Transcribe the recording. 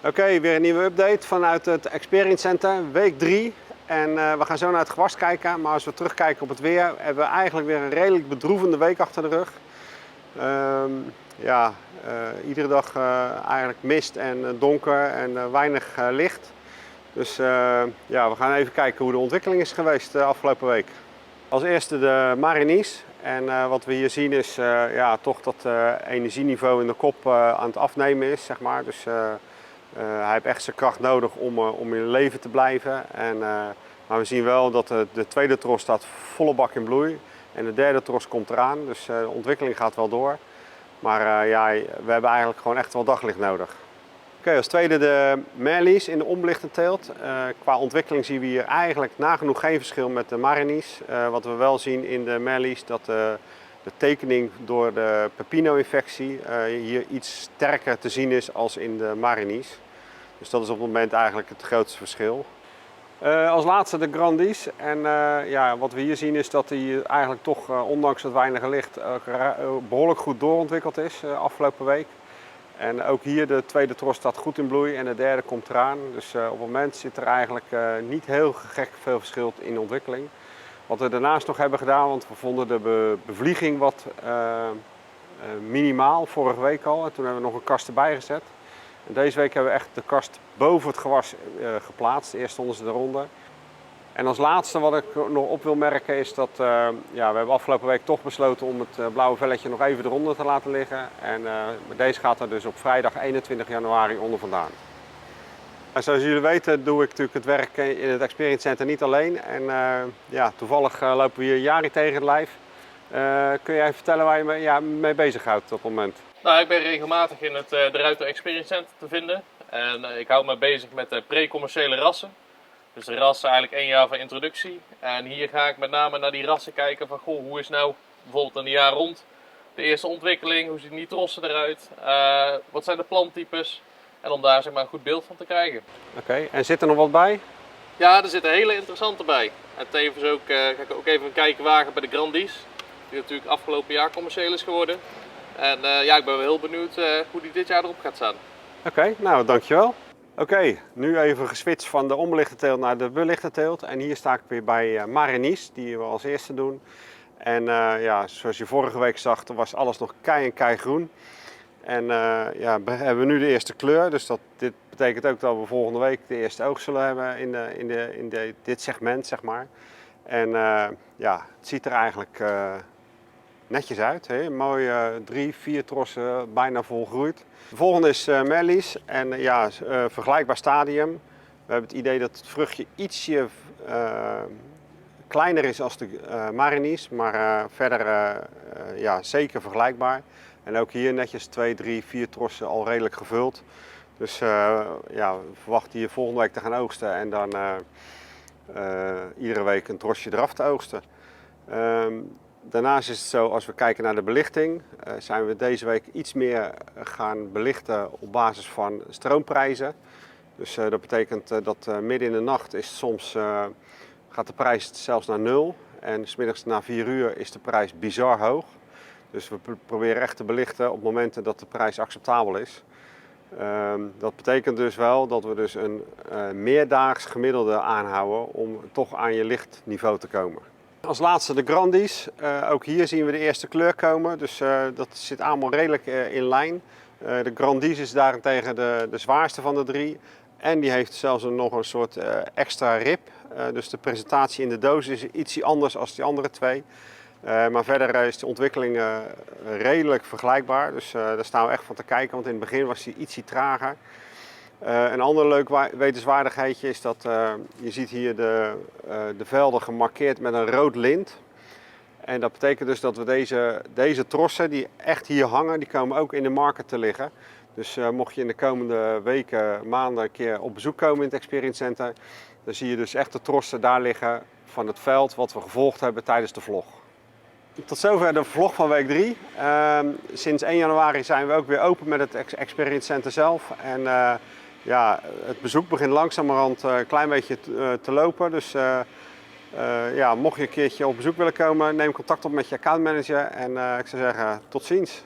Oké, weer een nieuwe update vanuit het Experience Center, week 3. En we gaan zo naar het gewas kijken, maar als we terugkijken op het weer, hebben we eigenlijk weer een redelijk bedroevende week achter de rug. Iedere dag eigenlijk mist en donker en weinig licht. Dus we gaan even kijken hoe de ontwikkeling is geweest de afgelopen week. Als eerste de Marinis. En wat we hier zien is toch dat energieniveau in de kop aan het afnemen is, zeg maar. Dus hij heeft echt zijn kracht nodig om in leven te blijven. Maar we zien wel dat de tweede tros staat volle bak in bloei. En de derde tros komt eraan, dus de ontwikkeling gaat wel door. Maar we hebben eigenlijk gewoon echt wel daglicht nodig. Oké, als tweede de Merlies in de onbelichte teelt. Qua ontwikkeling zien we hier eigenlijk nagenoeg geen verschil met de Marinis. Wat we wel zien in de Merlies, dat de tekening door de Peppino-infectie hier iets sterker te zien is als in de Marinis. Dus dat is op het moment eigenlijk het grootste verschil. Als laatste de Grandies. En wat we hier zien is dat hij eigenlijk toch, ondanks het weinige licht, behoorlijk goed doorontwikkeld is afgelopen week. En ook hier de tweede tros staat goed in bloei en de derde komt eraan. Dus op het moment zit er eigenlijk niet heel gek veel verschil in de ontwikkeling. Wat we daarnaast nog hebben gedaan, want we vonden de bevlieging wat minimaal vorige week al. En toen hebben we nog een kast erbij gezet. En deze week hebben we echt de kast boven het gewas geplaatst. Eerst stonden ze eronder. En als laatste wat ik nog op wil merken is dat we hebben afgelopen week toch besloten om het blauwe velletje nog even eronder te laten liggen. En deze gaat er dus op vrijdag 21 januari onder vandaan. En zoals jullie weten doe ik natuurlijk het werk in het Experience Center niet alleen. En toevallig lopen we hier Jari tegen het lijf. Kun jij vertellen waar je mee bezighoudt op het moment? Nou, ik ben regelmatig in het De Ruiter Experience Center te vinden. En ik hou me bezig met de pre-commerciële rassen. Dus de rassen eigenlijk 1 jaar van introductie. En hier ga ik met name naar die rassen kijken van hoe is nou bijvoorbeeld een jaar rond de eerste ontwikkeling, hoe zien die trossen eruit, wat zijn de planttypes. En om daar zeg maar een goed beeld van te krijgen. Oké, en zit er nog wat bij? Ja, er zitten hele interessante bij. En tevens ook, ga ik ook even een kijkje wagen bij de Grandies. Die natuurlijk afgelopen jaar commercieel is geworden. En ik ben wel heel benieuwd hoe die dit jaar erop gaat staan. Oké, nou dankjewel. Oké, nu even geswitcht van de onbelichte teelt naar de belichte teelt. En hier sta ik weer bij Marinis, die we als eerste doen. En zoals je vorige week zag, was alles nog kei groen. En we hebben nu de eerste kleur, dus dit betekent ook dat we volgende week de eerste oogst zullen hebben in dit segment, zeg maar. En het ziet er eigenlijk netjes uit. Hè? Mooi 3, 4 trossen, bijna volgroeid. De volgende is Merlies en vergelijkbaar stadium. We hebben het idee dat het vruchtje ietsje kleiner is als de Marinis, maar verder zeker vergelijkbaar. En ook hier netjes 2, 3, 4 trossen al redelijk gevuld. Dus we verwachten hier volgende week te gaan oogsten en dan iedere week een trosje eraf te oogsten. Daarnaast is het zo, als we kijken naar de belichting, zijn we deze week iets meer gaan belichten op basis van stroomprijzen. Dus dat betekent dat midden in de nacht is soms, gaat de prijs zelfs naar 0. En 's middags na 4 uur is de prijs bizar hoog. Dus we proberen echt te belichten op momenten dat de prijs acceptabel is. Dat betekent dus wel dat we dus een meerdaags gemiddelde aanhouden om toch aan je lichtniveau te komen. Als laatste de Grandies. Ook hier zien we de eerste kleur komen, dus dat zit allemaal redelijk in lijn. De Grandies is daarentegen de zwaarste van de 3. En die heeft zelfs nog een soort extra rib. Dus de presentatie in de doos is ietsje anders dan die andere 2. Maar verder is de ontwikkeling redelijk vergelijkbaar. Dus daar staan we echt van te kijken, want in het begin was hij ietsje trager. Een ander leuk wetenswaardigheidje is dat je ziet hier de velden gemarkeerd met een rood lint. En dat betekent dus dat we deze trossen die echt hier hangen, die komen ook in de market te liggen. Dus mocht je in de komende weken, maanden een keer op bezoek komen in het Experience Center, dan zie je dus echt de trossen daar liggen van het veld wat we gevolgd hebben tijdens de vlog. Tot zover de vlog van week 3. Sinds 1 januari zijn we ook weer open met het Experience Center zelf. En het bezoek begint langzamerhand een klein beetje te lopen. Dus mocht je een keertje op bezoek willen komen, neem contact op met je accountmanager. En ik zou zeggen, tot ziens.